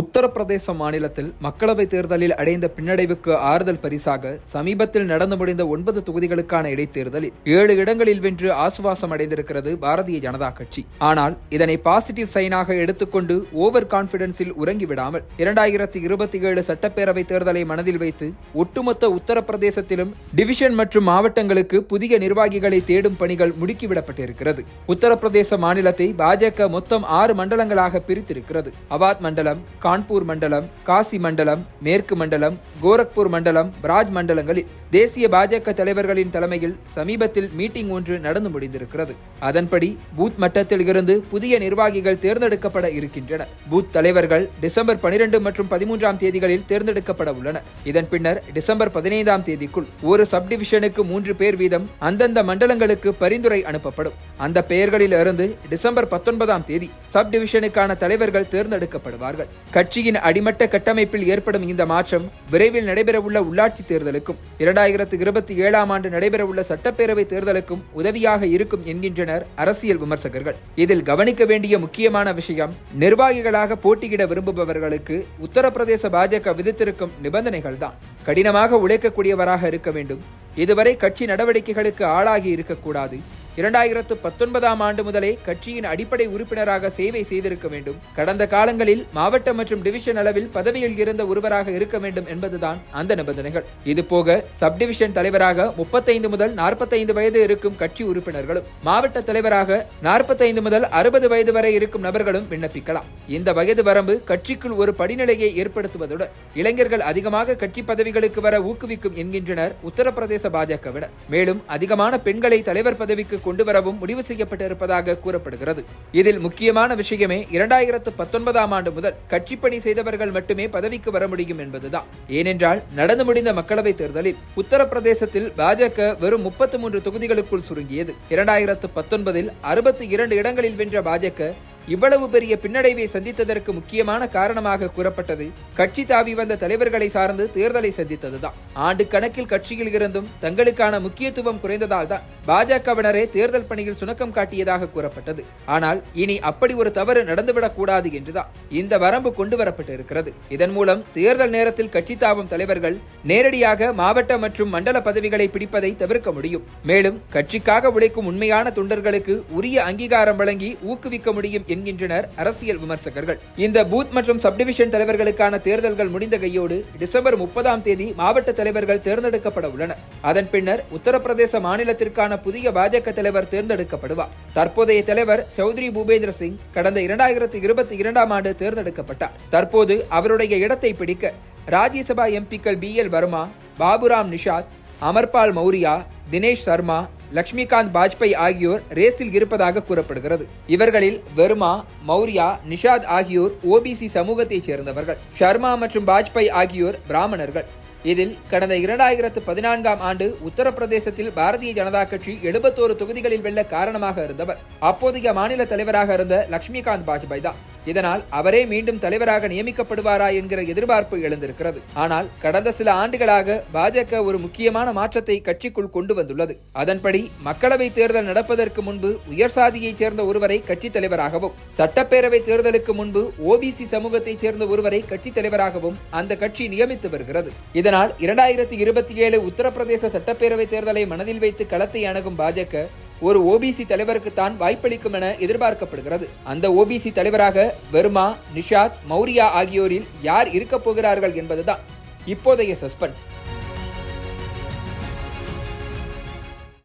உத்தரப்பிரதேச மாநிலத்தில் மக்களவைத் தேர்தலில் அடைந்த பின்னடைவுக்கு ஆறுதல் பரிசாக சமீபத்தில் நடந்து முடிந்த 9 தொகுதிகளுக்கான இடைத்தேர்தலில் 7 இடங்களில் வென்று ஆசுவாசம் அடைந்திருக்கிறது பாரதிய ஜனதா கட்சி. ஆனால் இதனை பாசிட்டிவ் சைனாக எடுத்துக்கொண்டு ஓவர் கான்பிடன்ஸில் உறங்கிவிடாமல் 2027 சட்டப்பேரவைத் தேர்தலை மனதில் வைத்து ஒட்டுமொத்த உத்தரப்பிரதேசத்திலும் டிவிஷன் மற்றும் மாவட்டங்களுக்கு புதிய நிர்வாகிகளை தேடும் பணிகள் முடுக்கிவிடப்பட்டிருக்கிறது. உத்தரப்பிரதேச மாநிலத்தை பாஜக மொத்தம் 6 மண்டலங்களாக பிரித்திருக்கிறது. அவாத் மண்டலம், கான்பூர் மண்டலம், காசி மண்டலம், மேற்கு மண்டலம், கோரக்பூர் மண்டலம், பிராஜ் மண்டலங்களில் தேசிய பாஜக தலைவர்களின் தலைமையில் சமீபத்தில் மீட்டிங் ஒன்று நடந்து முடிந்திருக்கிறது. அதன்படி பூத் மட்டத்தில் இருந்து புதிய நிர்வாகிகள் தேர்ந்தெடுக்கப்பட இருக்கின்றனர். பூத் தலைவர்கள் டிசம்பர் 12 மற்றும் 13ஆம் தேதிகளில் தேர்ந்தெடுக்கப்பட உள்ளனர். இதன் பின்னர் டிசம்பர் 15ஆம் தேதிக்குள் ஒரு சப்டிவிஷனுக்கு 3 பேர் வீதம் அந்தந்த மண்டலங்களுக்கு பரிந்துரை அனுப்பப்படும். அந்த பெயர்களில் இருந்து டிசம்பர் 19ஆம் தேதி சப்டிவிஷனுக்கான தலைவர்கள் தேர்ந்தெடுக்கப்படுவார்கள். கட்சியின் அடிமட்ட கட்டமைப்பில் ஏற்படும் இந்த மாற்றம் விரைவில் நடைபெறவுள்ள உள்ளாட்சி தேர்தலுக்கும் 2027ஆம் ஆண்டு நடைபெறவுள்ள சட்டப்பேரவை தேர்தலுக்கும் உதவியாக இருக்கும் என்கின்றனர் அரசியல் விமர்சகர்கள். இதில் கவனிக்க வேண்டிய முக்கியமான விஷயம், நிர்வாகிகளாக போட்டியிட விரும்புபவர்களுக்கு உத்தரப்பிரதேச பாஜக விதித்திருக்கும் நிபந்தனைகள் தான். கடினமாக உழைக்கக்கூடியவராக இருக்க வேண்டும், இதுவரை கட்சி நடவடிக்கைகளுக்கு ஆளாகி இருக்கக்கூடாது, 2019ஆம் ஆண்டு முதலே கட்சியின் அடிப்படை உறுப்பினராக சேவை செய்திருக்க வேண்டும், கடந்த காலங்களில் மாவட்ட மற்றும் டிவிஷன் அளவில் பதவியில் இருந்த ஒருவராக இருக்க வேண்டும் என்பதுதான் அந்த நிபந்தனைகள். இதுபோக சப்டிவிஷன் தலைவராக 35 முதல் 45 வயது இருக்கும் கட்சி உறுப்பினர்களும், மாவட்ட தலைவராக 45 முதல் 60 வயது வரை இருக்கும் நபர்களும் விண்ணப்பிக்கலாம். இந்த வயது வரம்பு கட்சிக்குள் ஒரு படிநிலையை ஏற்படுத்துவதுடன் இளைஞர்கள் அதிகமாக கட்சி பதவிகளுக்கு வர ஊக்குவிக்கும் என்கின்றனர் உத்தரப்பிரதேச பாஜகவினர். மேலும் அதிகமான பெண்களை தலைவர் பதவிக்கு கொண்டு வரவும் முடிவு செய்யப்பட்டிருப்பதாக கூறப்படுகிறது. இதில் முக்கியமான விஷயமே 2019ஆம் ஆண்டு முதல் கட்சி பணி செய்தவர்கள் மட்டுமே பதவிக்கு வர முடியும் என்பதுதான். ஏனென்றால் நடந்து முடிந்த மக்களவைத் தேர்தலில் உத்தரப்பிரதேசத்தில் பாஜக வெறும் 33 தொகுதிகளுக்குள் சுருங்கியது. 2019இல் 62 இடங்களில் வென்ற பாஜக இவ்வளவு பெரிய பின்னடைவை சந்தித்ததற்கு முக்கியமான காரணமாக கூறப்பட்டது கட்சி தாவி வந்த தலைவர்களை சார்ந்து தேர்தலை சந்தித்ததுதான். ஆண்டு கணக்கில் கட்சியில் இருந்தும் தங்களுக்கான முக்கியத்துவம் குறைந்ததால் தான் பாஜகவினரே தேர்தல் பணியில் சுணக்கம் காட்டியதாக கூறப்பட்டது. ஆனால் இனி அப்படி ஒரு தவறு நடந்துவிடக் கூடாது என்றுதான் இந்த வரம்பு கொண்டு வரப்பட்டிருக்கிறது. இதன் மூலம் தேர்தல் நேரத்தில் கட்சி தாவும் தலைவர்கள் நேரடியாக மாவட்ட மற்றும் மண்டல பதவிகளை பிடிப்பதை தவிர்க்க முடியும். மேலும் கட்சிக்காக உழைக்கும் உண்மையான தொண்டர்களுக்கு உரிய அங்கீகாரம் வழங்கி ஊக்குவிக்க முடியும் என்கின்றனர் அரசியல் விமர்சகர்கள். இந்த பூத் மற்றும் சப்டிவிஷன் தலைவர்களுக்கான தேர்தல்கள் முடிந்த கையோடு டிசம்பர் 30ஆம் தேதி மாவட்ட தலைவர்கள் தேர்ந்தெடுக்கப்பட உள்ளனர். அதன் பின்னர் உத்தரப்பிரதேச மாநிலத்திற்கான புதிய பாஜக தலைவர் தேர்ந்தெடுக்கப்படுவார். தற்போதைய தலைவர் சௌத்ரி பூபேந்திர சிங் கடந்த 2022ஆம் ஆண்டு தேர்ந்தெடுக்கப்பட்டார். தற்போது அவருடைய இடத்தை பிடிக்க ராஜ்யசபா எம்பிக்கள் BL வர்மா, பாபுராம் நிஷாத், அமர்பால் மௌரியா, தினேஷ் சர்மா, லட்சுமிகாந்த் பாஜ்பாய் ஆகியோர் ரேஸில் இருப்பதாக கூறப்படுகிறது. இவர்களில் வர்மா, மௌரியா, நிஷாத் ஆகியோர் OBC சமூகத்தைச் சேர்ந்தவர்கள். சர்மா மற்றும் பாஜ்பாய் ஆகியோர் பிராமணர்கள். இதில் கடந்த 2014ஆம் ஆண்டு உத்தரப்பிரதேசத்தில் பாரதிய ஜனதா கட்சி 71 தொகுதிகளில் வெல்ல காரணமாக இருந்தவர் அப்போதைய மாநில தலைவராக இருந்த லட்சுமிகாந்த் பாஜ்பாய் தான். இதனால் அவரே மீண்டும் தலைவராக நியமிக்கப்படுவாரா என்கிற எதிர்பார்ப்பு எழுந்திருக்கிறது. ஆனால் கடந்த சில ஆண்டுகளாக பாஜக ஒரு முக்கியமான மாற்றத்தை கட்சிக்குள் கொண்டு வந்துள்ளது. அதன்படி மக்களவை தேர்தல் நடப்பதற்கு முன்பு உயர் சாதியைச் சேர்ந்த ஒருவரை கட்சி தலைவராகவும், சட்டப்பேரவை தேர்தலுக்கு முன்பு OBC சமூகத்தைச் சேர்ந்த ஒருவரை கட்சி தலைவராகவும் அந்த கட்சி நியமித்து வருகிறது. இதனால் 2027 உத்தரப்பிரதேச சட்டப்பேரவை தேர்தலை மனதில் வைத்து களத்தை அணுகும் பாஜக ஒரு OBC தலைவருக்கு தான் வாய்ப்பளிக்கும் என எதிர்பார்க்கப்படுகிறது. அந்த OBC தலைவராக வர்மா, நிஷாத், மௌரியா ஆகியோரில் யார் இருக்கப் போகிறார்கள் என்பதுதான் இப்போதைய சஸ்பென்ஸ்.